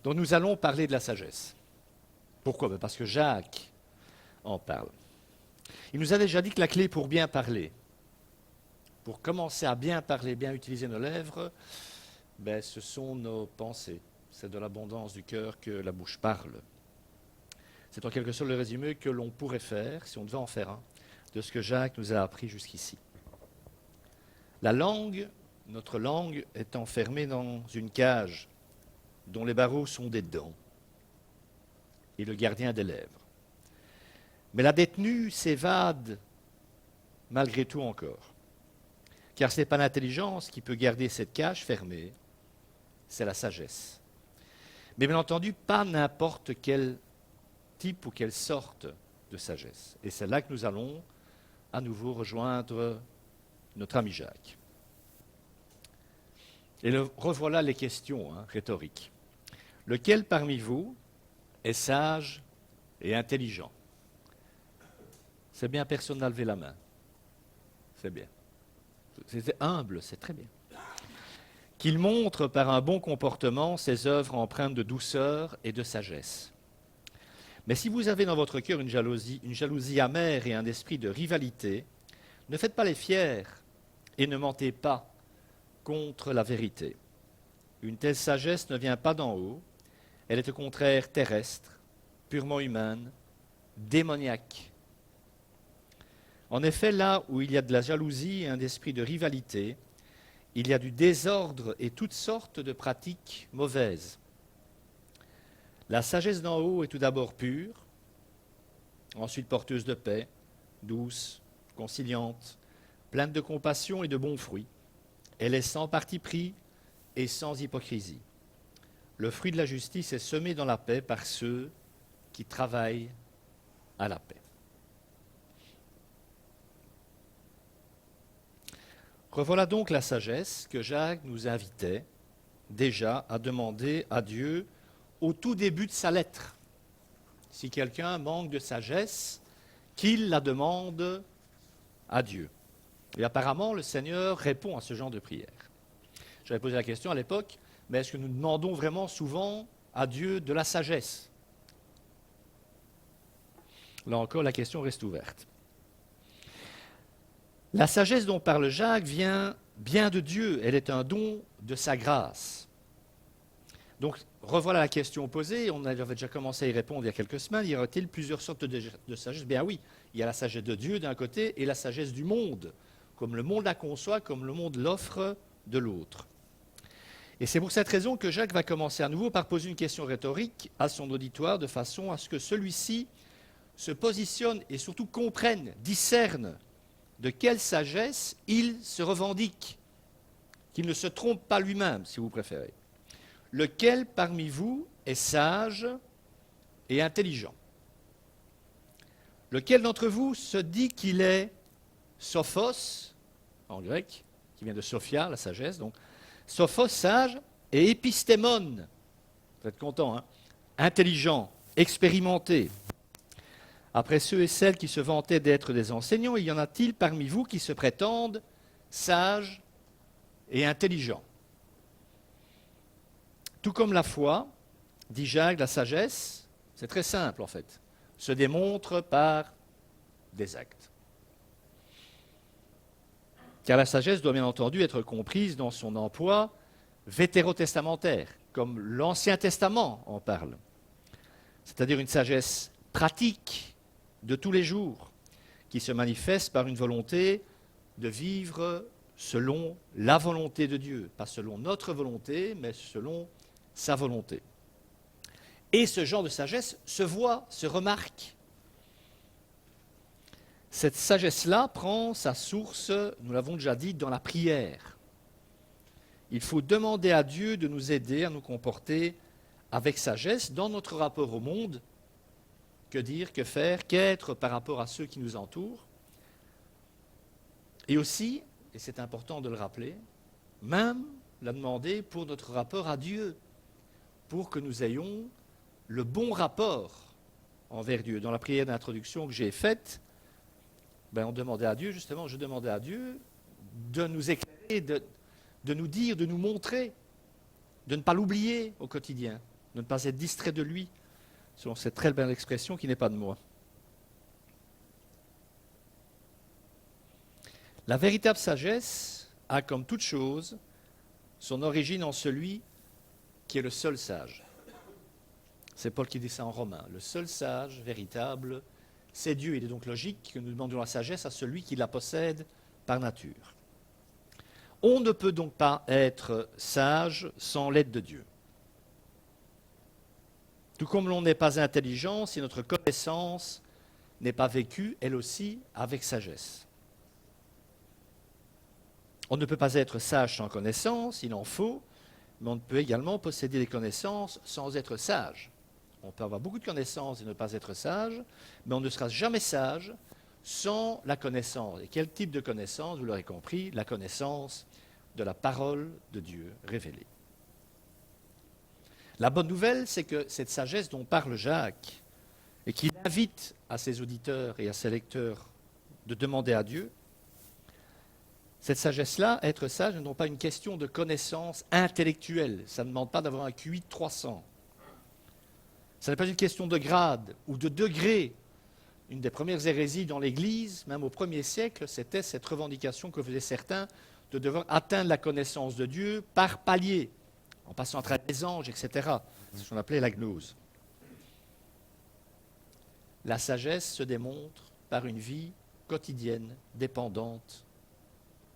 Donc nous allons parler de la sagesse. Pourquoi? Parce que Jacques en parle. Il nous a déjà dit que la clé pour bien parler, pour commencer à bien parler, bien utiliser nos lèvres, ce sont nos pensées. C'est de l'abondance du cœur que la bouche parle. C'est en quelque sorte le résumé que l'on pourrait faire, si on devait en faire un, de ce que Jacques nous a appris jusqu'ici. La langue, notre langue, est enfermée dans une cage dont les barreaux sont des dents et le gardien des lèvres. Mais la détenue s'évade malgré tout encore. Car ce n'est pas l'intelligence qui peut garder cette cage fermée, c'est la sagesse. Mais bien entendu, pas n'importe quel type ou quelle sorte de sagesse. Et c'est là que nous allons à nouveau rejoindre notre ami Jacques. Et revoilà les questions rhétoriques. Lequel parmi vous est sage et intelligent? C'est bien, personne n'a levé la main. C'est bien. C'est humble, c'est très bien. Qu'il montre par un bon comportement ses œuvres empreintes de douceur et de sagesse. Mais si vous avez dans votre cœur une jalousie amère et un esprit de rivalité, ne faites pas les fiers et ne mentez pas contre la vérité. Une telle sagesse ne vient pas d'en haut, elle est au contraire terrestre, purement humaine, démoniaque. En effet, là où il y a de la jalousie et un esprit de rivalité, il y a du désordre et toutes sortes de pratiques mauvaises. La sagesse d'en haut est tout d'abord pure, ensuite porteuse de paix, douce, conciliante, pleine de compassion et de bons fruits. Elle est sans parti pris et sans hypocrisie. Le fruit de la justice est semé dans la paix par ceux qui travaillent à la paix. Revoilà donc la sagesse que Jacques nous invitait déjà à demander à Dieu au tout début de sa lettre. Si quelqu'un manque de sagesse, qu'il la demande à Dieu. Et apparemment, le Seigneur répond à ce genre de prière. J'avais posé la question à l'époque, mais est-ce que nous demandons vraiment souvent à Dieu de la sagesse? Là encore, la question reste ouverte. La sagesse dont parle Jacques vient bien de Dieu, elle est un don de sa grâce. Donc, revoilà la question posée, on avait déjà commencé à y répondre il y a quelques semaines, y aura-t-il plusieurs sortes de sagesse? Bien oui, il y a la sagesse de Dieu d'un côté et la sagesse du monde, comme le monde la conçoit, comme le monde l'offre de l'autre. Et c'est pour cette raison que Jacques va commencer à nouveau par poser une question rhétorique à son auditoire de façon à ce que celui-ci se positionne et surtout comprenne, discerne de quelle sagesse il se revendique, qu'il ne se trompe pas lui-même, si vous préférez. Lequel parmi vous est sage et intelligent? Lequel d'entre vous se dit qu'il est sophos, en grec, qui vient de sophia, la sagesse, donc sophos, sage, et épistémon, vous êtes content, intelligent, expérimenté. Après ceux et celles qui se vantaient d'être des enseignants, il y en a-t-il parmi vous qui se prétendent sages et intelligents? Tout comme la foi, dit Jacques, la sagesse, c'est très simple en fait, se démontre par des actes. Car la sagesse doit bien entendu être comprise dans son emploi vétérotestamentaire, comme l'Ancien Testament en parle. C'est-à-dire une sagesse pratique, de tous les jours, qui se manifeste par une volonté de vivre selon la volonté de Dieu, pas selon notre volonté, mais selon sa volonté. Et ce genre de sagesse se voit, se remarque. Cette sagesse-là prend sa source, nous l'avons déjà dit, dans la prière. Il faut demander à Dieu de nous aider à nous comporter avec sagesse dans notre rapport au monde. Que dire, que faire, qu'être par rapport à ceux qui nous entourent. Et aussi, et c'est important de le rappeler, même la demander pour notre rapport à Dieu, pour que nous ayons le bon rapport envers Dieu. Dans la prière d'introduction que j'ai faite, on demandait à Dieu, justement, je demandais à Dieu de nous éclairer, de nous dire, de nous montrer, de ne pas l'oublier au quotidien. de ne pas être distrait de lui, selon cette très belle expression qui n'est pas de moi. La véritable sagesse a, comme toute chose, son origine en celui qui est le seul sage. C'est Paul qui dit ça en Romains. Le seul sage, véritable, c'est Dieu. Il est donc logique que nous demandions la sagesse à celui qui la possède par nature. On ne peut donc pas être sage sans l'aide de Dieu. Tout comme l'on n'est pas intelligent si notre connaissance n'est pas vécue, elle aussi, avec sagesse. On ne peut pas être sage sans connaissance, il en faut, mais on peut également posséder des connaissances sans être sage. On peut avoir beaucoup de connaissances et ne pas être sage, mais on ne sera jamais sage sans la connaissance. Et quel type de connaissance? Vous l'aurez compris, la connaissance de la parole de Dieu révélée. La bonne nouvelle, c'est que cette sagesse dont parle Jacques, et qu'il invite à ses auditeurs et à ses lecteurs de demander à Dieu, cette sagesse-là, être sage, n'est pas une question de connaissance intellectuelle. Ça ne demande pas d'avoir un QI de 300. Ce n'est pas une question de grade ou de degré. Une des premières hérésies dans l'Église, même au 1er siècle, c'était cette revendication que faisaient certains de devoir atteindre la connaissance de Dieu par palier, en passant à travers les anges, etc. C'est ce qu'on appelait la gnose. La sagesse se démontre par une vie quotidienne, dépendante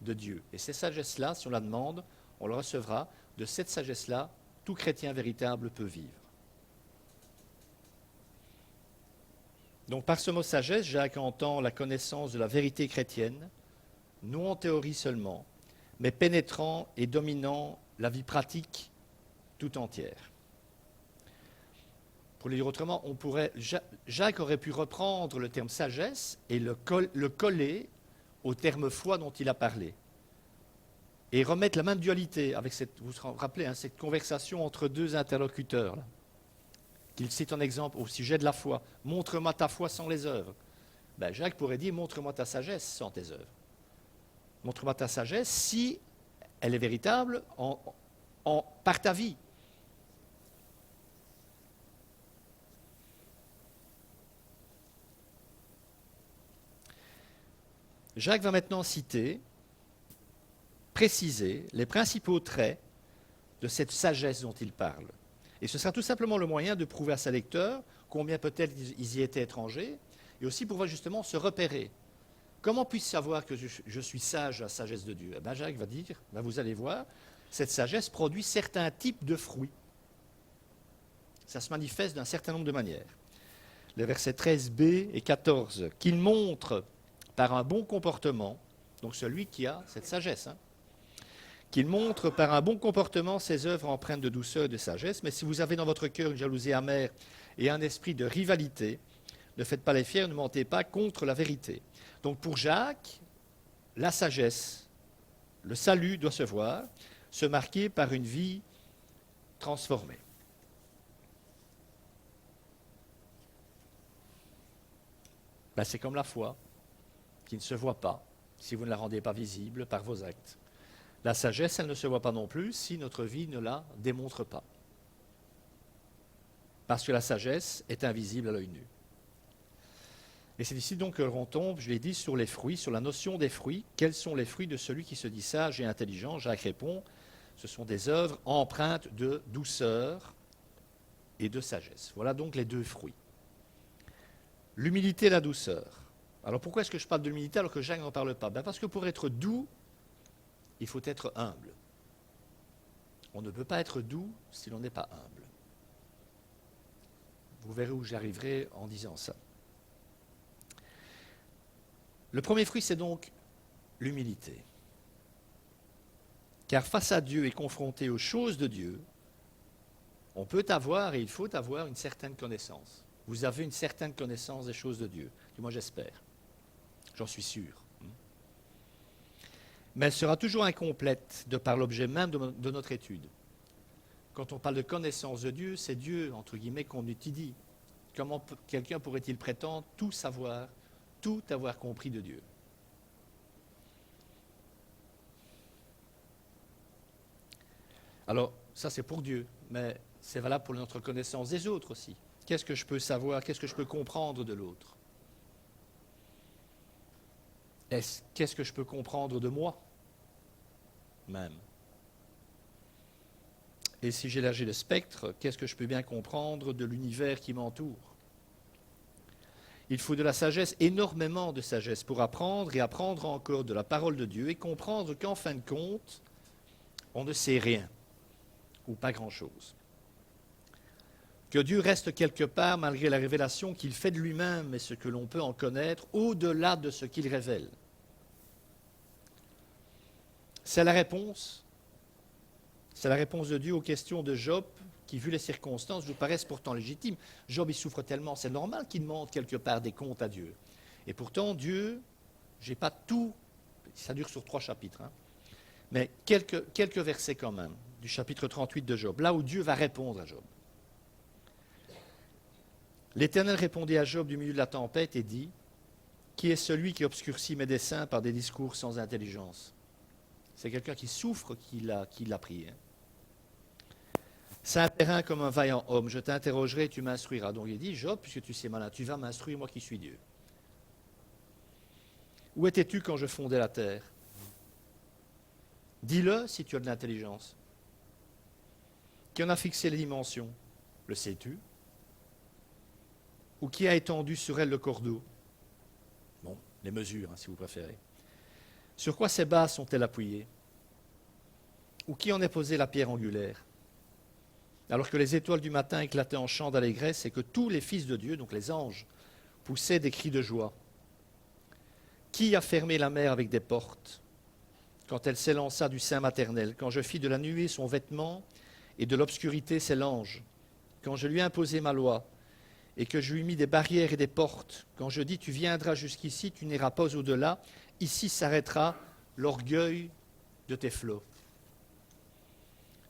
de Dieu. Et ces sagesses-là, si on la demande, on le recevra. De cette sagesse-là, tout chrétien véritable peut vivre. Donc par ce mot sagesse, Jacques entend la connaissance de la vérité chrétienne, non en théorie seulement, mais pénétrant et dominant la vie pratique tout entière. Pour le dire autrement, Jacques aurait pu reprendre le terme sagesse et le coller au terme foi dont il a parlé. Et remettre la même dualité avec vous vous rappelez, cette conversation entre deux interlocuteurs, là, qu'il cite en exemple au sujet de la foi. Montre-moi ta foi sans les œuvres. Ben, Jacques pourrait dire, montre-moi ta sagesse sans tes œuvres. Montre-moi ta sagesse si elle est véritable par ta vie. Jacques va maintenant citer, préciser les principaux traits de cette sagesse dont il parle. Et ce sera tout simplement le moyen de prouver à ses lecteurs combien peut-être ils y étaient étrangers, et aussi pour justement se repérer. Comment puis-je savoir que je suis sage à la sagesse de Dieu? Eh bien, Jacques va dire, vous allez voir, cette sagesse produit certains types de fruits. Ça se manifeste d'un certain nombre de manières. Les versets 13b et 14, qu'il montre par un bon comportement, donc celui qui a cette sagesse, qu'il montre par un bon comportement ses œuvres empreintes de douceur et de sagesse, mais si vous avez dans votre cœur une jalousie amère et un esprit de rivalité, ne faites pas les fiers, ne mentez pas contre la vérité. Donc pour Jacques, la sagesse, le salut doit se marquer par une vie transformée. C'est comme la foi, qui ne se voit pas si vous ne la rendez pas visible par vos actes. La sagesse, elle ne se voit pas non plus si notre vie ne la démontre pas. Parce que la sagesse est invisible à l'œil nu. Et c'est ici donc que l'on tombe, je l'ai dit, sur les fruits, sur la notion des fruits. Quels sont les fruits de celui qui se dit sage et intelligent? Jacques répond, ce sont des œuvres empreintes de douceur et de sagesse. Voilà donc les deux fruits. L'humilité et la douceur. Alors pourquoi est-ce que je parle de l'humilité alors que Jacques n'en parle pas? Parce que pour être doux, il faut être humble. On ne peut pas être doux si l'on n'est pas humble. Vous verrez où j'arriverai en disant ça. Le premier fruit, c'est donc l'humilité. Car face à Dieu et confronté aux choses de Dieu, on peut avoir et il faut avoir une certaine connaissance. Vous avez une certaine connaissance des choses de Dieu. Du moins, j'espère. J'en suis sûr. Mais elle sera toujours incomplète de par l'objet même de notre étude. Quand on parle de connaissance de Dieu, c'est Dieu, entre guillemets, qu'on étudie. Comment quelqu'un pourrait-il prétendre tout savoir, tout avoir compris de Dieu? Alors, ça c'est pour Dieu, mais c'est valable pour notre connaissance des autres aussi. Qu'est-ce que je peux savoir, qu'est-ce que je peux comprendre de l'autre? Qu'est-ce que je peux comprendre de moi même? Et si j'élargis le spectre, qu'est-ce que je peux bien comprendre de l'univers qui m'entoure? Il faut de la sagesse, énormément de sagesse, pour apprendre et apprendre encore de la parole de Dieu et comprendre qu'en fin de compte, on ne sait rien, ou pas grand-chose. Que Dieu reste quelque part malgré la révélation qu'il fait de lui-même et ce que l'on peut en connaître au-delà de ce qu'il révèle. C'est la réponse de Dieu aux questions de Job qui, vu les circonstances, vous paraissent pourtant légitimes. Job, il souffre tellement, c'est normal qu'il demande quelque part des comptes à Dieu. Et pourtant, Dieu, j'ai pas tout, ça dure sur 3 chapitres, hein, mais quelques versets quand même, du chapitre 38 de Job, là où Dieu va répondre à Job. L'Éternel répondit à Job du milieu de la tempête et dit, « Qui est celui qui obscurcit mes desseins par des discours sans intelligence ?» C'est quelqu'un qui souffre qui l'a prié. C'est un terrain comme un vaillant homme, je t'interrogerai et tu m'instruiras. Donc il dit, Job, puisque tu sais malin, tu vas m'instruire, moi qui suis Dieu. Où étais-tu quand je fondais la terre? Dis-le si tu as de l'intelligence. Qui en a fixé les dimensions? Le sais-tu? Ou qui a étendu sur elle le cordeau? Bon, les mesures, hein, si vous préférez. Sur quoi ces bases sont-elles appuyées? Ou qui en a posé la pierre angulaire? Alors que les étoiles du matin éclataient en chants d'allégresse et que tous les fils de Dieu, donc les anges, poussaient des cris de joie. Qui a fermé la mer avec des portes quand elle s'élança du sein maternel, quand je fis de la nuée son vêtement et de l'obscurité ses langes, quand je lui imposai ma loi et que je lui mis des barrières et des portes, quand je dis tu viendras jusqu'ici, tu n'iras pas au-delà, ici s'arrêtera l'orgueil de tes flots.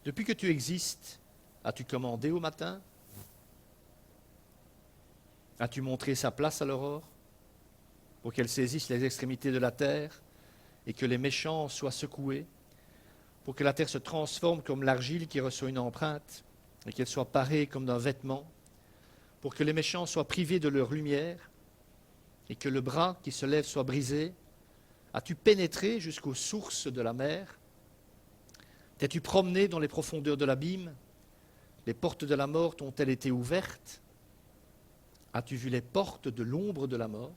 Depuis que tu existes, as-tu commandé au matin? As-tu montré sa place à l'aurore pour qu'elle saisisse les extrémités de la terre et que les méchants soient secoués, pour que la terre se transforme comme l'argile qui reçoit une empreinte et qu'elle soit parée comme d'un vêtement, pour que les méchants soient privés de leur lumière et que le bras qui se lève soit brisé? As-tu pénétré jusqu'aux sources de la mer? T'es-tu promené dans les profondeurs de l'abîme? Les portes de la mort t'ont-elles été ouvertes? As-tu vu les portes de l'ombre de la mort?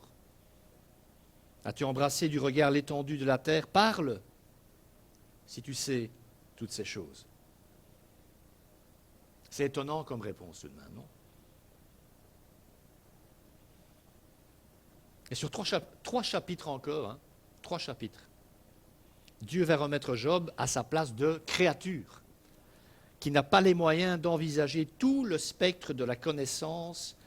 As-tu embrassé du regard l'étendue de la terre? Parle, si tu sais toutes ces choses. C'est étonnant comme réponse tout de même, non? Et sur 3 chapitres encore, hein, 3 chapitres, Dieu va remettre Job à sa place de créature, qui n'a pas les moyens d'envisager tout le spectre de la connaissance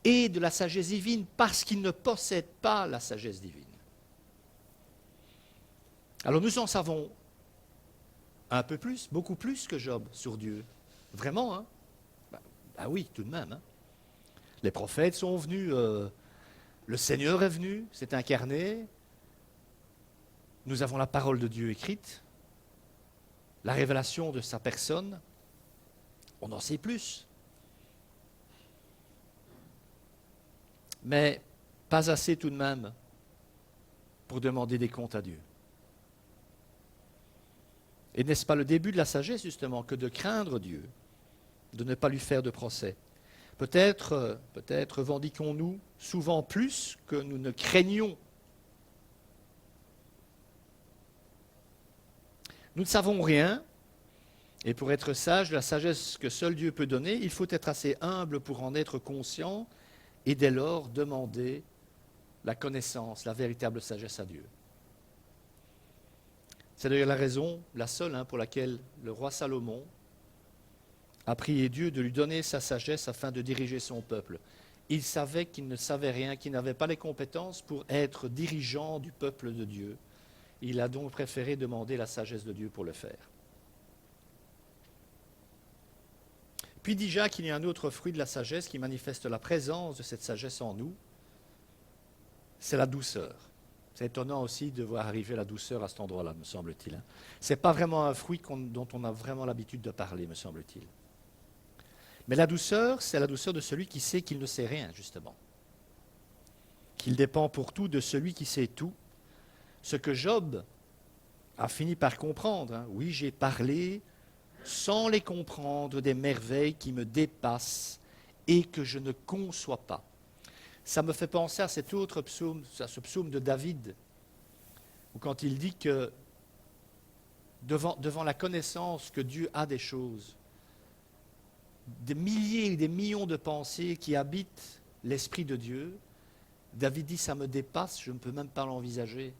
et de la sagesse divine, parce qu'il ne possède pas la sagesse divine. Alors nous en savons un peu plus, beaucoup plus que Job sur Dieu. Vraiment, hein? Bah oui, tout de même. Hein? Les prophètes sont venus, le Seigneur est venu, s'est incarné. Nous avons la parole de Dieu écrite, la révélation de sa personne. On en sait plus. Mais pas assez tout de même pour demander des comptes à Dieu. Et n'est-ce pas le début de la sagesse, justement, que de craindre Dieu, de ne pas lui faire de procès? Peut-être revendiquons-nous souvent plus que nous ne craignons. Nous ne savons rien, et pour être sage, la sagesse que seul Dieu peut donner, il faut être assez humble pour en être conscient, et dès lors demander la connaissance, la véritable sagesse à Dieu. C'est d'ailleurs la raison, la seule, pour laquelle le roi Salomon a prié Dieu de lui donner sa sagesse afin de diriger son peuple. Il savait qu'il ne savait rien, qu'il n'avait pas les compétences pour être dirigeant du peuple de Dieu. Il a donc préféré demander la sagesse de Dieu pour le faire. Puis dit Jacques qu'il y a un autre fruit de la sagesse qui manifeste la présence de cette sagesse en nous, c'est la douceur. C'est étonnant aussi de voir arriver la douceur à cet endroit-là, me semble-t-il. Ce n'est pas vraiment un fruit dont on a vraiment l'habitude de parler, me semble-t-il. Mais la douceur, c'est la douceur de celui qui sait qu'il ne sait rien, justement. Qu'il dépend pour tout de celui qui sait tout. Ce que Job a fini par comprendre. Hein. Oui, j'ai parlé sans les comprendre des merveilles qui me dépassent et que je ne conçois pas. Ça me fait penser à cet autre psaume, à ce psaume de David, où quand il dit que devant la connaissance que Dieu a des choses, des milliers et des millions de pensées qui habitent l'Esprit de Dieu, David dit, ça me dépasse, je ne peux même pas l'envisager.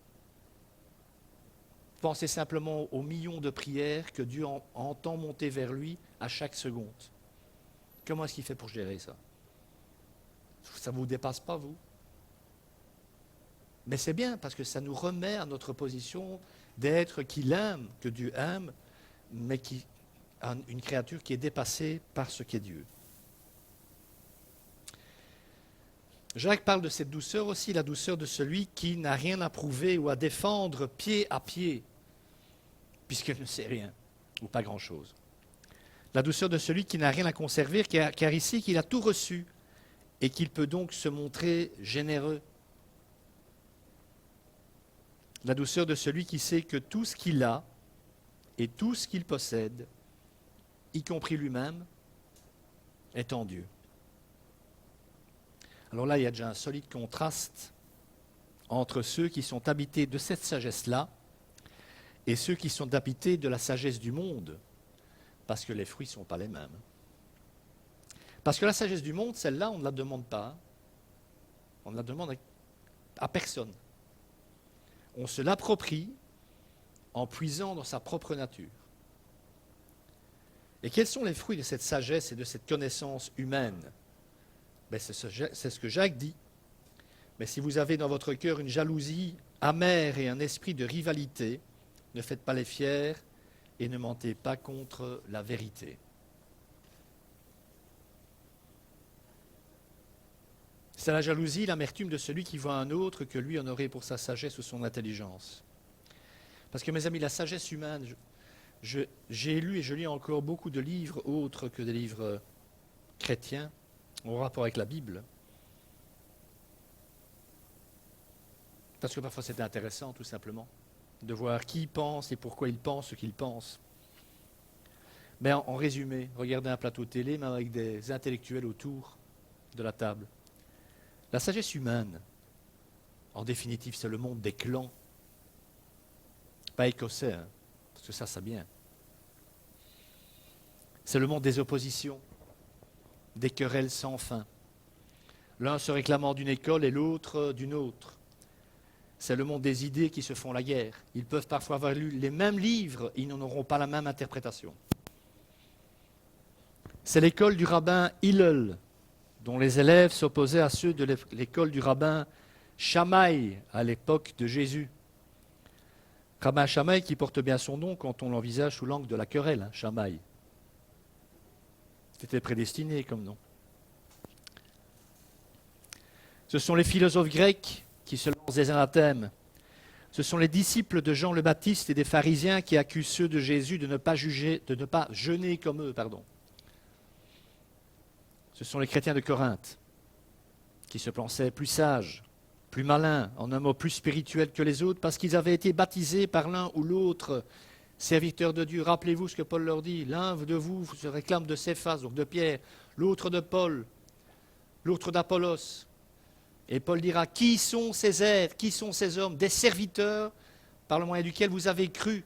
Pensez simplement aux millions de prières que Dieu entend monter vers lui à chaque seconde. Comment est-ce qu'il fait pour gérer ça? Ça ne vous dépasse pas, vous? Mais c'est bien, parce que ça nous remet à notre position d'être qu'il aime, que Dieu aime, mais qui a une créature qui est dépassée par ce qu'est Dieu. Jacques parle de cette douceur aussi, la douceur de celui qui n'a rien à prouver ou à défendre pied à pied, puisqu'il ne sait rien, ou pas grand-chose. La douceur de celui qui n'a rien à conserver, car ici qu'il a tout reçu, et qu'il peut donc se montrer généreux. La douceur de celui qui sait que tout ce qu'il a et tout ce qu'il possède, y compris lui-même, est en Dieu. Alors là, il y a déjà un solide contraste entre ceux qui sont habités de cette sagesse-là et ceux qui sont habités de la sagesse du monde, parce que les fruits ne sont pas les mêmes. Parce que la sagesse du monde, celle-là, on ne la demande pas. On ne la demande à personne. On se l'approprie en puisant dans sa propre nature. Et quels sont les fruits de cette sagesse et de cette connaissance humaine? C'est ce que Jacques dit. Mais si vous avez dans votre cœur une jalousie amère et un esprit de rivalité, ne faites pas les fiers et ne mentez pas contre la vérité. C'est la jalousie, l'amertume de celui qui voit un autre que lui honorer pour sa sagesse ou son intelligence. Parce que mes amis, la sagesse humaine, j'ai lu et je lis encore beaucoup de livres autres que des livres chrétiens, en rapport avec la Bible. Parce que parfois c'est intéressant tout simplement de voir qui pense et pourquoi il pense ce qu'il pense. Mais en résumé, regardez un plateau télé, même avec des intellectuels autour de la table. La sagesse humaine, en définitive, c'est le monde des clans. Pas écossais, hein, parce que ça bien. C'est le monde des oppositions, des querelles sans fin. L'un se réclamant d'une école et l'autre d'une autre. C'est le monde des idées qui se font la guerre. Ils peuvent parfois avoir lu les mêmes livres, ils n'en auront pas la même interprétation. C'est l'école du rabbin Hillel, dont les élèves s'opposaient à ceux de l'école du rabbin Shammai à l'époque de Jésus. Rabbin Shammai qui porte bien son nom quand on l'envisage sous l'angle de la querelle, hein, Shammai. C'était prédestiné comme nom. Ce sont les philosophes grecs qui se lancent des anathèmes. Ce sont les disciples de Jean le Baptiste et des pharisiens qui accusent ceux de Jésus de ne pas jeûner comme eux. Ce sont les chrétiens de Corinthe qui se pensaient plus sages, plus malins, en un mot plus spirituels que les autres, parce qu'ils avaient été baptisés par l'un ou l'autre serviteur de Dieu. Rappelez-vous ce que Paul leur dit. L'un de vous se réclame de Céphas, donc de Pierre, l'autre de Paul, l'autre d'Apollos. Et Paul dira, qui sont ces êtres, qui sont ces hommes? Des serviteurs par le moyen duquel vous avez cru.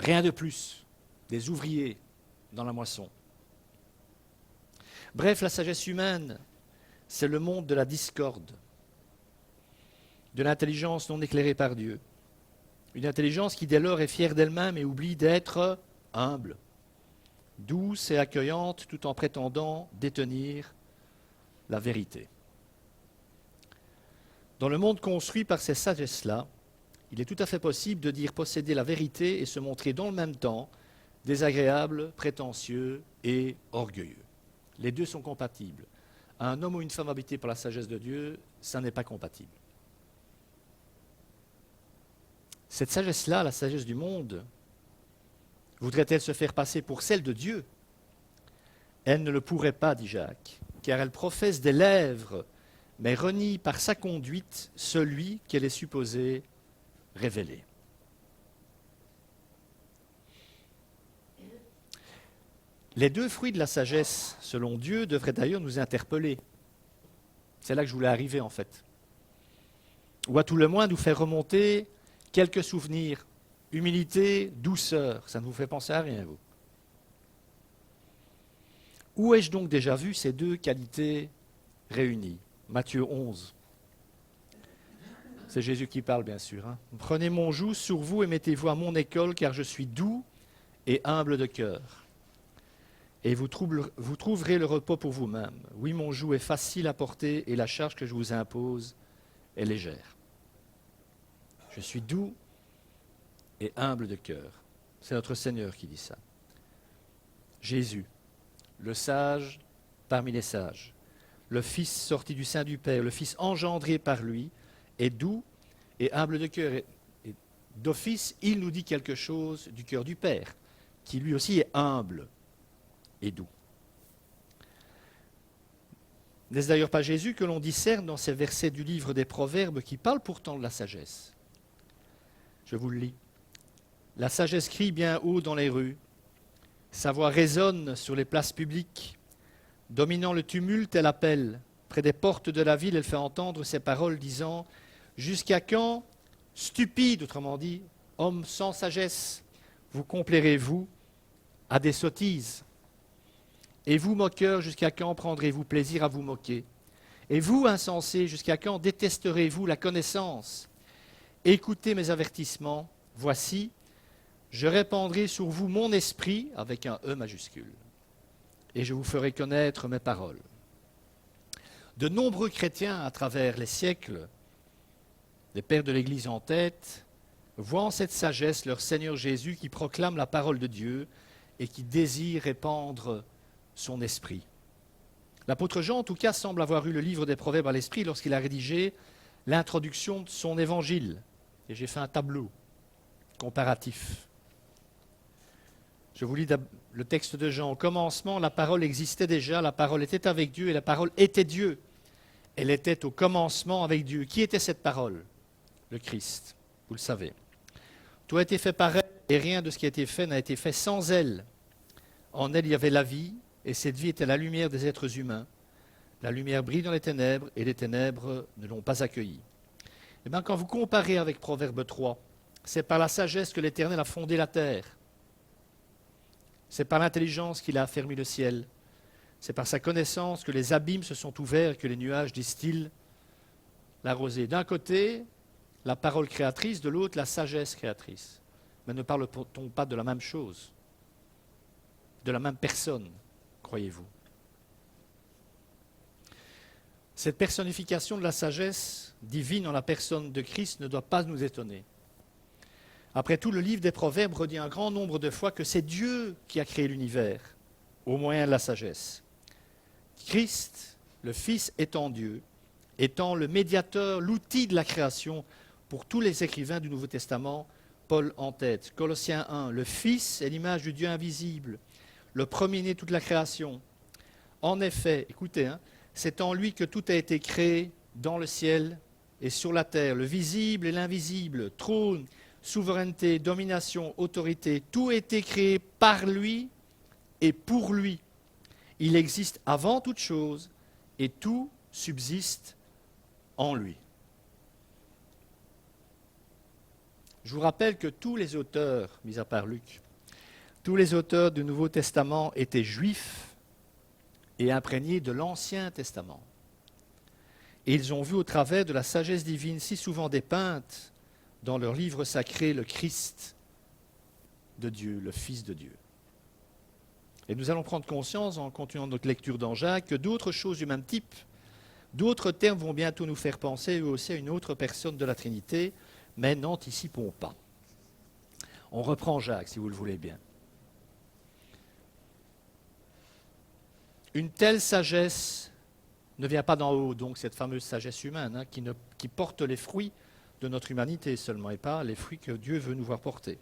Rien de plus. Des ouvriers dans la moisson. Bref, la sagesse humaine, c'est le monde de la discorde, de l'intelligence non éclairée par Dieu. Une intelligence qui dès lors est fière d'elle-même et oublie d'être humble, douce et accueillante tout en prétendant détenir la vérité. Dans le monde construit par ces sagesses-là, il est tout à fait possible de dire posséder la vérité et se montrer dans le même temps désagréable, prétentieux et orgueilleux. Les deux sont compatibles. Un homme ou une femme habité par la sagesse de Dieu, ça n'est pas compatible. Cette sagesse-là, la sagesse du monde, voudrait-elle se faire passer pour celle de Dieu? Elle ne le pourrait pas, dit Jacques, car elle professe des lèvres, mais renie par sa conduite celui qu'elle est supposée révéler. Les deux fruits de la sagesse, selon Dieu, devraient d'ailleurs nous interpeller. C'est là que je voulais arriver, en fait. Ou à tout le moins nous faire remonter quelques souvenirs. Humilité, douceur, ça ne vous fait penser à rien, vous. Où ai-je donc déjà vu ces deux qualités réunies? Matthieu 11. C'est Jésus qui parle, bien sûr. Hein. Prenez mon joug sur vous et mettez-vous à mon école, car je suis doux et humble de cœur. Et vous trouverez le repos pour vous-même. Oui, mon joug est facile à porter et la charge que je vous impose est légère. Je suis doux et humble de cœur. C'est notre Seigneur qui dit ça. Jésus, le sage parmi les sages, le Fils sorti du sein du Père, le Fils engendré par lui, est doux et humble de cœur. Et d'office, il nous dit quelque chose du cœur du Père, qui lui aussi est humble et doux. N'est-ce d'ailleurs pas Jésus que l'on discerne dans ces versets du livre des Proverbes qui parlent pourtant de la sagesse? Je vous le lis. La sagesse crie bien haut dans les rues, sa voix résonne sur les places publiques. Dominant le tumulte, elle appelle. Près des portes de la ville, elle fait entendre ses paroles disant « Jusqu'à quand, stupide, autrement dit, homme sans sagesse, vous complairez-vous à des sottises? Et vous, moqueurs, jusqu'à quand prendrez-vous plaisir à vous moquer? Et vous, insensés, jusqu'à quand détesterez-vous la connaissance? Écoutez mes avertissements, voici, je répandrai sur vous mon esprit, avec un E majuscule, et je vous ferai connaître mes paroles. » De nombreux chrétiens, à travers les siècles, les pères de l'Église en tête, voient en cette sagesse leur Seigneur Jésus qui proclame la parole de Dieu et qui désire répandre son esprit. L'apôtre Jean, en tout cas, semble avoir eu le livre des Proverbes à l'esprit lorsqu'il a rédigé l'introduction de son évangile. Et j'ai fait un tableau comparatif. Je vous lis le texte de Jean. Au commencement, la parole existait déjà, la parole était avec Dieu et la parole était Dieu. Elle était au commencement avec Dieu. Qui était cette parole? Le Christ, vous le savez. Tout a été fait par elle et rien de ce qui a été fait n'a été fait sans elle. En elle, il y avait la vie et cette vie était la lumière des êtres humains. La lumière brille dans les ténèbres et les ténèbres ne l'ont pas accueillie. Eh bien, quand vous comparez avec Proverbe 3, c'est par la sagesse que l'Éternel a fondé la terre. C'est par l'intelligence qu'il a affermi le ciel. C'est par sa connaissance que les abîmes se sont ouverts et que les nuages distillent la rosée. D'un côté, la parole créatrice, de l'autre, la sagesse créatrice. Mais ne parle-t-on pas de la même chose? De la même personne, croyez-vous? Cette personnification de la sagesse divine en la personne de Christ ne doit pas nous étonner. Après tout, le livre des Proverbes redit un grand nombre de fois que c'est Dieu qui a créé l'univers au moyen de la sagesse. Christ, le Fils étant Dieu, étant le médiateur, l'outil de la création pour tous les écrivains du Nouveau Testament, Paul en tête. Colossiens 1, le Fils est l'image du Dieu invisible, le premier-né de toute la création. En effet, écoutez, c'est en lui que tout a été créé dans le ciel et sur la terre, le visible et l'invisible, trône, souveraineté, domination, autorité, tout a été créé par lui et pour lui. Il existe avant toute chose et tout subsiste en lui. Je vous rappelle que tous les auteurs, mis à part Luc, tous les auteurs du Nouveau Testament étaient juifs et imprégnés de l'Ancien Testament. Et ils ont vu au travers de la sagesse divine si souvent dépeinte dans leur livre sacré le Christ de Dieu, le Fils de Dieu. Et nous allons prendre conscience, en continuant notre lecture dans Jacques, que d'autres choses du même type, d'autres termes vont bientôt nous faire penser eux aussi à une autre personne de la Trinité, mais n'anticipons pas. On reprend Jacques, si vous le voulez bien. Une telle sagesse ne vient pas d'en haut, donc cette fameuse sagesse humaine qui porte les fruits de notre humanité seulement, et pas les fruits que Dieu veut nous voir porter.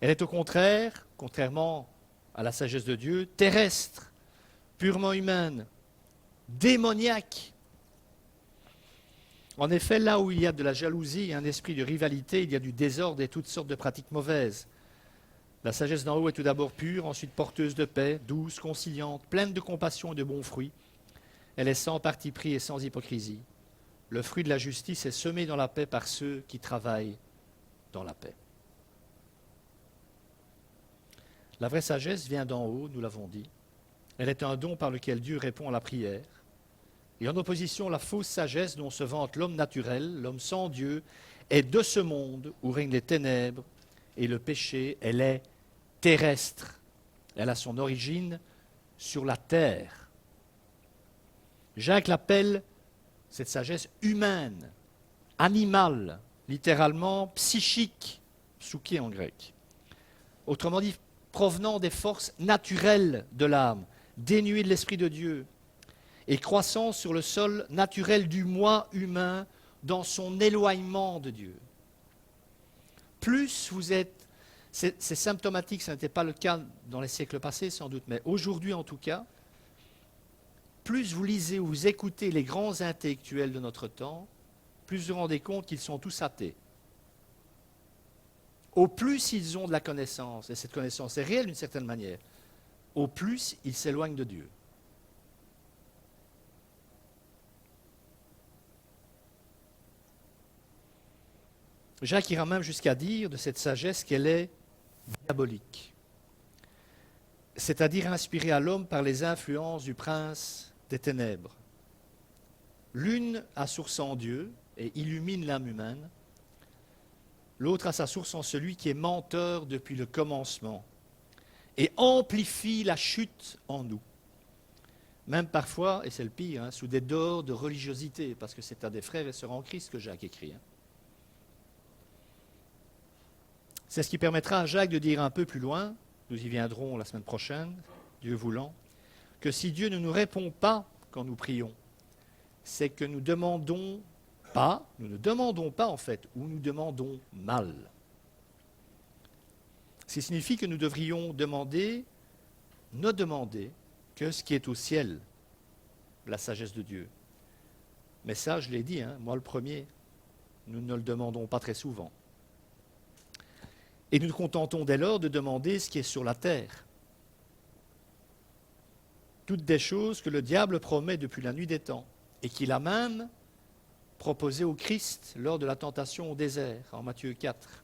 Elle est au contraire, contrairement à la sagesse de Dieu, terrestre, purement humaine, démoniaque. En effet, là où il y a de la jalousie et un esprit de rivalité, il y a du désordre et toutes sortes de pratiques mauvaises. La sagesse d'en haut est tout d'abord pure, ensuite porteuse de paix, douce, conciliante, pleine de compassion et de bons fruits. Elle est sans parti pris et sans hypocrisie. Le fruit de la justice est semé dans la paix par ceux qui travaillent dans la paix. La vraie sagesse vient d'en haut, nous l'avons dit. Elle est un don par lequel Dieu répond à la prière. Et en opposition, la fausse sagesse dont se vante l'homme naturel, l'homme sans Dieu, est de ce monde où règnent les ténèbres et le péché. Elle est terrestre. Elle a son origine sur la terre. Jacques l'appelle cette sagesse humaine, animale, littéralement psychique, psyché en grec. Autrement dit, provenant des forces naturelles de l'âme, dénuée de l'Esprit de Dieu, et croissant sur le sol naturel du moi humain dans son éloignement de Dieu. Plus vous êtes, c'est symptomatique, ça n'était pas le cas dans les siècles passés sans doute, mais aujourd'hui en tout cas, plus vous lisez ou vous écoutez les grands intellectuels de notre temps, plus vous vous rendez compte qu'ils sont tous athées. Au plus ils ont de la connaissance, et cette connaissance est réelle d'une certaine manière, au plus ils s'éloignent de Dieu. Jacques ira même jusqu'à dire de cette sagesse qu'elle est diabolique, c'est-à-dire inspirée à l'homme par les influences du prince des ténèbres. L'une a source en Dieu et illumine l'âme humaine, l'autre a sa source en celui qui est menteur depuis le commencement et amplifie la chute en nous. Même parfois, et c'est le pire, sous des dehors de religiosité, parce que c'est à des frères et sœurs en Christ que Jacques écrit. C'est ce qui permettra à Jacques de dire un peu plus loin, nous y viendrons la semaine prochaine, Dieu voulant, que si Dieu ne nous répond pas quand nous prions, c'est que nous ne demandons pas en fait, ou nous demandons mal. Ce qui signifie que nous devrions ne demander que ce qui est au ciel, la sagesse de Dieu. Mais ça, je l'ai dit, moi le premier, nous ne le demandons pas très souvent. Et nous nous contentons dès lors de demander ce qui est sur la terre. Toutes des choses que le diable promet depuis la nuit des temps et qu'il a même proposées au Christ lors de la tentation au désert, en Matthieu 4.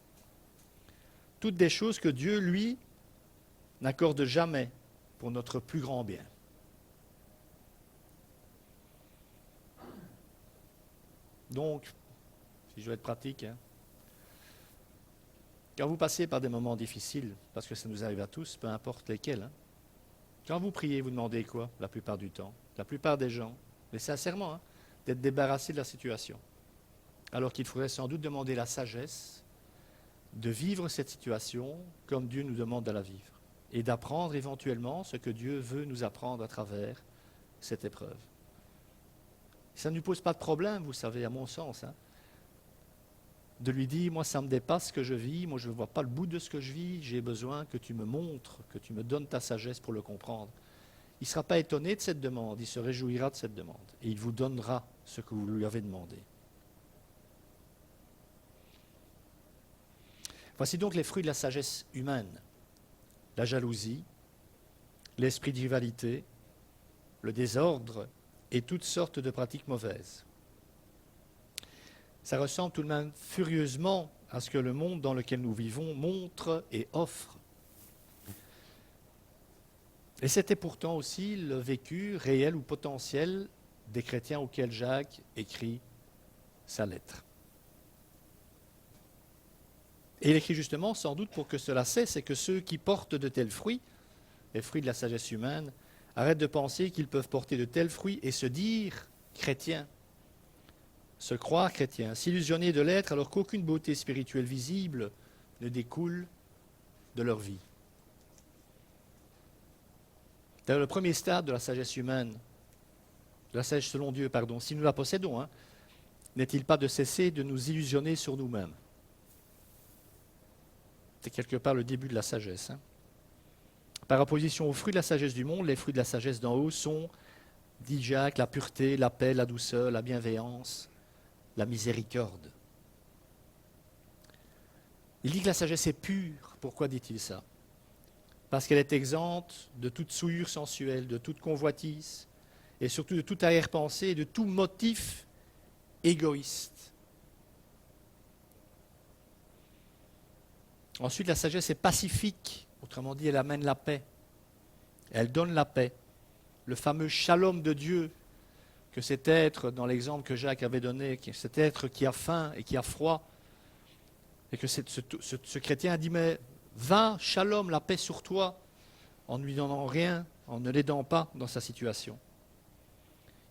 Toutes des choses que Dieu, lui, n'accorde jamais pour notre plus grand bien. Donc, si je veux être pratique, quand vous passez par des moments difficiles, parce que ça nous arrive à tous, peu importe lesquels, quand vous priez, vous demandez quoi la plupart du temps? La plupart des gens, mais sincèrement, d'être débarrassés de la situation. Alors qu'il faudrait sans doute demander la sagesse de vivre cette situation comme Dieu nous demande de la vivre et d'apprendre éventuellement ce que Dieu veut nous apprendre à travers cette épreuve. Ça ne nous pose pas de problème, vous savez, à mon sens, de lui dire, moi ça me dépasse ce que je vis, moi je ne vois pas le bout de ce que je vis, j'ai besoin que tu me montres, que tu me donnes ta sagesse pour le comprendre. Il ne sera pas étonné de cette demande, il se réjouira de cette demande et il vous donnera ce que vous lui avez demandé. Voici donc les fruits de la sagesse humaine, la jalousie, l'esprit de rivalité, le désordre et toutes sortes de pratiques mauvaises. Ça ressemble tout de même furieusement à ce que le monde dans lequel nous vivons montre et offre. Et c'était pourtant aussi le vécu réel ou potentiel des chrétiens auxquels Jacques écrit sa lettre. Et il écrit justement, sans doute pour que cela cesse, et que ceux qui portent de tels fruits, les fruits de la sagesse humaine, arrêtent de penser qu'ils peuvent porter de tels fruits et se dire chrétiens, se croire chrétiens, s'illusionner de l'être alors qu'aucune beauté spirituelle visible ne découle de leur vie. C'est le premier stade de la sagesse humaine, de la sagesse selon Dieu, si nous la possédons, n'est-il pas de cesser de nous illusionner sur nous-mêmes? C'est quelque part le début de la sagesse. Par opposition aux fruits de la sagesse du monde, les fruits de la sagesse d'en haut sont, dit Jacques, la pureté, la paix, la douceur, la bienveillance, la miséricorde. Il dit que la sagesse est pure. Pourquoi dit-il ça? Parce qu'elle est exempte de toute souillure sensuelle, de toute convoitise, et surtout de toute arrière-pensée et de tout motif égoïste. Ensuite, la sagesse est pacifique. Autrement dit, elle amène la paix. Elle donne la paix. Le fameux shalom de Dieu, que cet être, dans l'exemple que Jacques avait donné, cet être qui a faim et qui a froid, et que ce chrétien a dit, mais va, shalom, la paix sur toi, en ne lui donnant rien, en ne l'aidant pas dans sa situation.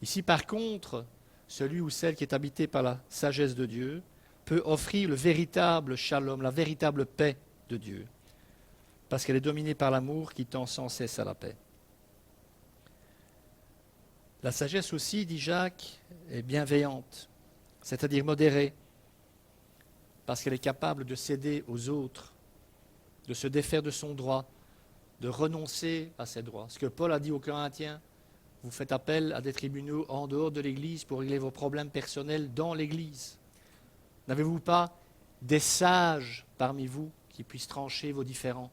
Ici, par contre, celui ou celle qui est habité par la sagesse de Dieu peut offrir le véritable shalom, la véritable paix de Dieu, parce qu'elle est dominée par l'amour qui tend sans cesse à la paix. La sagesse aussi, dit Jacques, est bienveillante, c'est-à-dire modérée, parce qu'elle est capable de céder aux autres, de se défaire de son droit, de renoncer à ses droits. Ce que Paul a dit aux Corinthiens, vous faites appel à des tribunaux en dehors de l'Église pour régler vos problèmes personnels dans l'Église. N'avez-vous pas des sages parmi vous qui puissent trancher vos différends?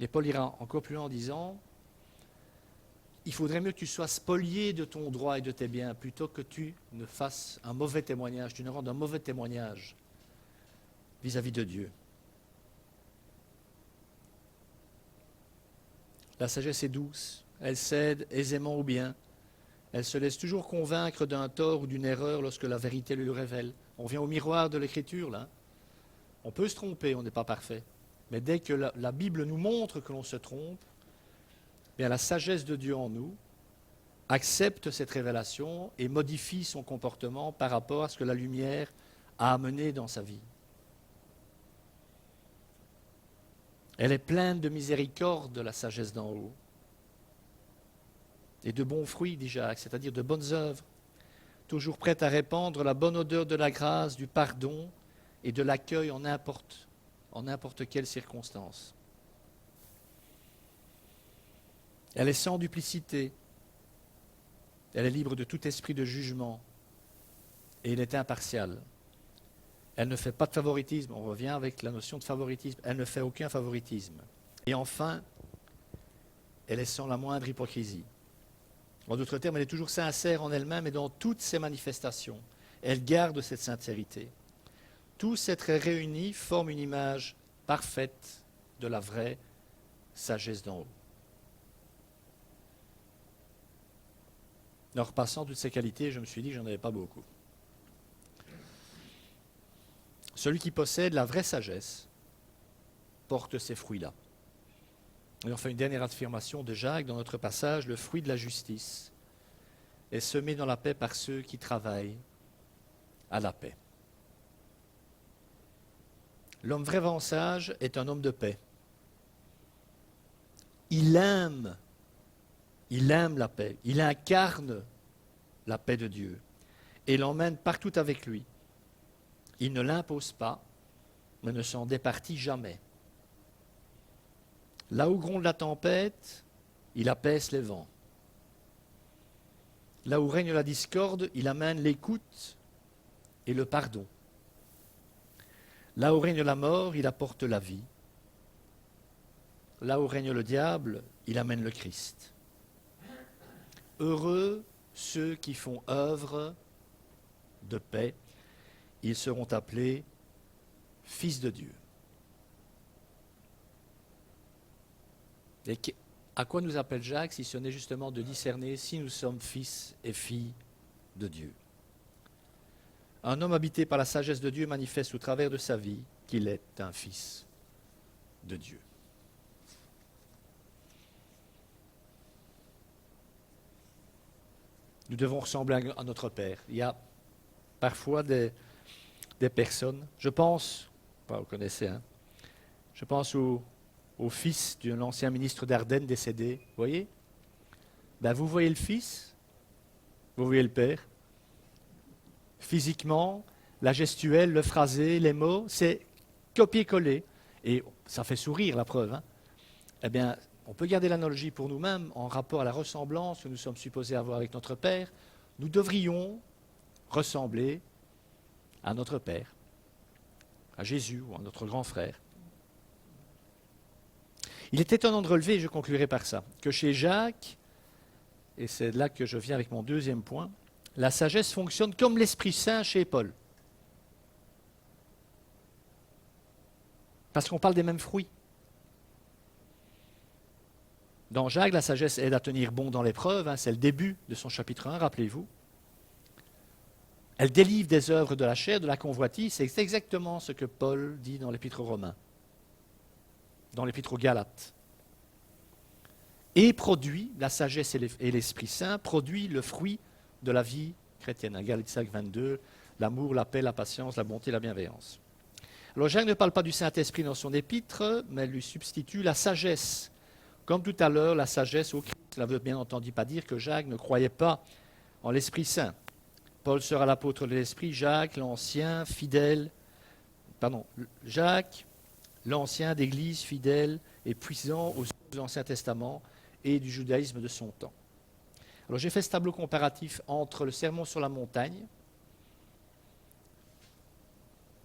Et Paul ira encore plus loin en disant, il faudrait mieux que tu sois spolié de ton droit et de tes biens plutôt que tu ne fasses un mauvais témoignage, tu ne rendes un mauvais témoignage vis-à-vis de Dieu. La sagesse est douce, elle cède aisément au bien, elle se laisse toujours convaincre d'un tort ou d'une erreur lorsque la vérité lui le révèle. On vient au miroir de l'Écriture, là. On peut se tromper, on n'est pas parfait. Mais dès que la Bible nous montre que l'on se trompe, bien la sagesse de Dieu en nous accepte cette révélation et modifie son comportement par rapport à ce que la lumière a amené dans sa vie. Elle est pleine de miséricorde, la sagesse d'en haut, et de bons fruits, dit Jacques, c'est-à-dire de bonnes œuvres, toujours prête à répandre la bonne odeur de la grâce, du pardon et de l'accueil en n'importe quelle circonstance. Elle est sans duplicité, elle est libre de tout esprit de jugement et elle est impartiale. Elle ne fait pas de favoritisme, on revient avec la notion de favoritisme, elle ne fait aucun favoritisme. Et enfin, elle est sans la moindre hypocrisie. En d'autres termes, elle est toujours sincère en elle-même et dans toutes ses manifestations. Elle garde cette sincérité. Tous ces traits réunis forment une image parfaite de la vraie sagesse d'en haut. En repassant toutes ces qualités, je me suis dit que j'en avais pas beaucoup. Celui qui possède la vraie sagesse porte ces fruits-là. Et on fait une dernière affirmation de Jacques dans notre passage, le fruit de la justice est semé dans la paix par ceux qui travaillent à la paix. L'homme vraiment sage est un homme de paix. Il aime la paix, il incarne la paix de Dieu et l'emmène partout avec lui. Il ne l'impose pas, mais ne s'en départit jamais. Là où gronde la tempête, il apaise les vents. Là où règne la discorde, il amène l'écoute et le pardon. Là où règne la mort, il apporte la vie. Là où règne le diable, il amène le Christ. Heureux ceux qui font œuvre de paix, ils seront appelés fils de Dieu. Et à quoi nous appelle Jacques si ce n'est justement de discerner si nous sommes fils et filles de Dieu? Un homme habité par la sagesse de Dieu manifeste au travers de sa vie qu'il est un fils de Dieu. Nous devons ressembler à notre Père. Il y a parfois des personnes, je pense, vous connaissez, hein, je pense au fils d'un ancien ministre d'Ardenne décédé, vous voyez? Ben, vous voyez le fils, vous voyez le père. Physiquement, la gestuelle, le phrasé, les mots, c'est copier-coller. Et ça fait sourire la preuve. Hein. Eh bien, on peut garder l'analogie pour nous-mêmes en rapport à la ressemblance que nous sommes supposés avoir avec notre Père. Nous devrions ressembler à notre Père, à Jésus ou à notre grand frère. Il est étonnant de relever, et je conclurai par ça, que chez Jacques, et c'est là que je viens avec mon deuxième point, la sagesse fonctionne comme l'Esprit Saint chez Paul. Parce qu'on parle des mêmes fruits. Dans Jacques, la sagesse aide à tenir bon dans l'épreuve, hein, c'est le début de son chapitre 1, rappelez-vous. Elle délivre des œuvres de la chair, de la convoitise, c'est exactement ce que Paul dit dans l'Épître aux Romains, dans l'Épître aux Galates. Et produit, la sagesse et l'Esprit Saint, produit le fruit de la vie chrétienne. Galates 5, 22, l'amour, la paix, la patience, la bonté, la bienveillance. Alors Jacques ne parle pas du Saint-Esprit dans son épître, mais lui substitue la sagesse. Comme tout à l'heure, la sagesse au Christ. Cela ne veut bien entendu pas dire que Jacques ne croyait pas en l'Esprit Saint. Paul sera l'apôtre de l'Esprit, Jacques, l'ancien d'Église fidèle et puissant aux de l'Ancien Testament et du judaïsme de son temps. Alors j'ai fait ce tableau comparatif entre le Sermon sur la montagne,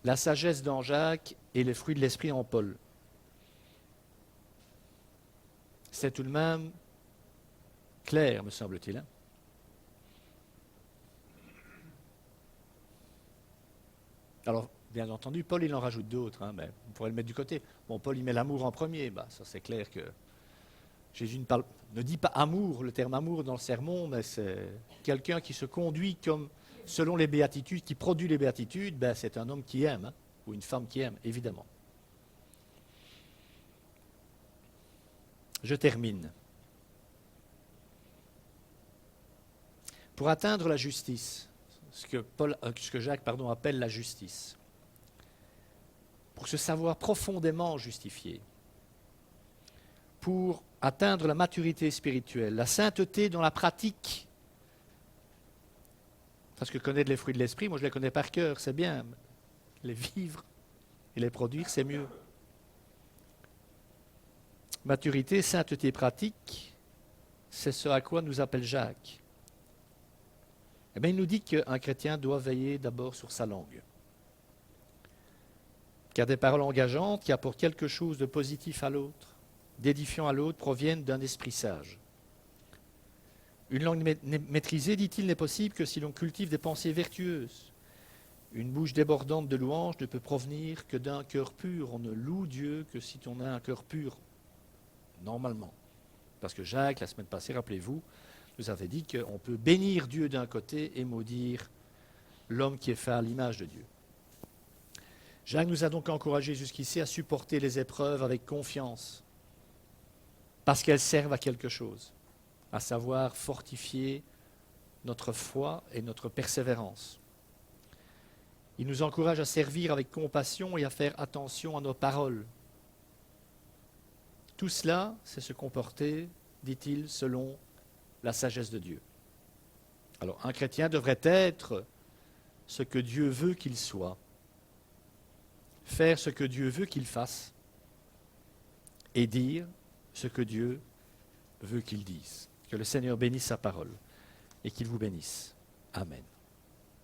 la sagesse dans Jacques et les fruits de l'Esprit en Paul. C'est tout de même clair, me semble-t-il. Hein? Alors, bien entendu, Paul, il en rajoute d'autres, hein, mais on pourrait le mettre du côté. Bon, Paul, il met l'amour en premier. Bah, ça, c'est clair que Jésus ne dit pas amour, le terme amour dans le sermon, mais c'est quelqu'un qui se conduit comme selon les béatitudes, qui produit les béatitudes, ben, c'est un homme qui aime, hein, ou une femme qui aime, évidemment. Je termine. Pour atteindre la justice, ce que Jacques appelle la justice, pour se savoir profondément justifié, pour atteindre la maturité spirituelle, la sainteté dans la pratique, parce que connaître les fruits de l'esprit, moi je les connais par cœur, c'est bien, les vivre et les produire, c'est mieux. Maturité, sainteté pratique, c'est ce à quoi nous appelle Jacques. Eh bien, il nous dit qu'un chrétien doit veiller d'abord sur sa langue. Car des paroles engageantes qui apportent quelque chose de positif à l'autre, d'édifiant à l'autre, proviennent d'un esprit sage. Une langue maîtrisée, dit-il, n'est possible que si l'on cultive des pensées vertueuses. Une bouche débordante de louanges ne peut provenir que d'un cœur pur. On ne loue Dieu que si on a un cœur pur, normalement. Parce que Jacques, la semaine passée, rappelez-vous, nous avait dit qu'on peut bénir Dieu d'un côté et maudire l'homme qui est fait à l'image de Dieu. Jacques nous a donc encouragés jusqu'ici à supporter les épreuves avec confiance, parce qu'elles servent à quelque chose, à savoir fortifier notre foi et notre persévérance. Il nous encourage à servir avec compassion et à faire attention à nos paroles. Tout cela, c'est se comporter, dit-il, selon la sagesse de Dieu. Alors, un chrétien devrait être ce que Dieu veut qu'il soit, faire ce que Dieu veut qu'il fasse et dire ce que Dieu veut qu'il dise. Que le Seigneur bénisse sa parole et qu'il vous bénisse. Amen.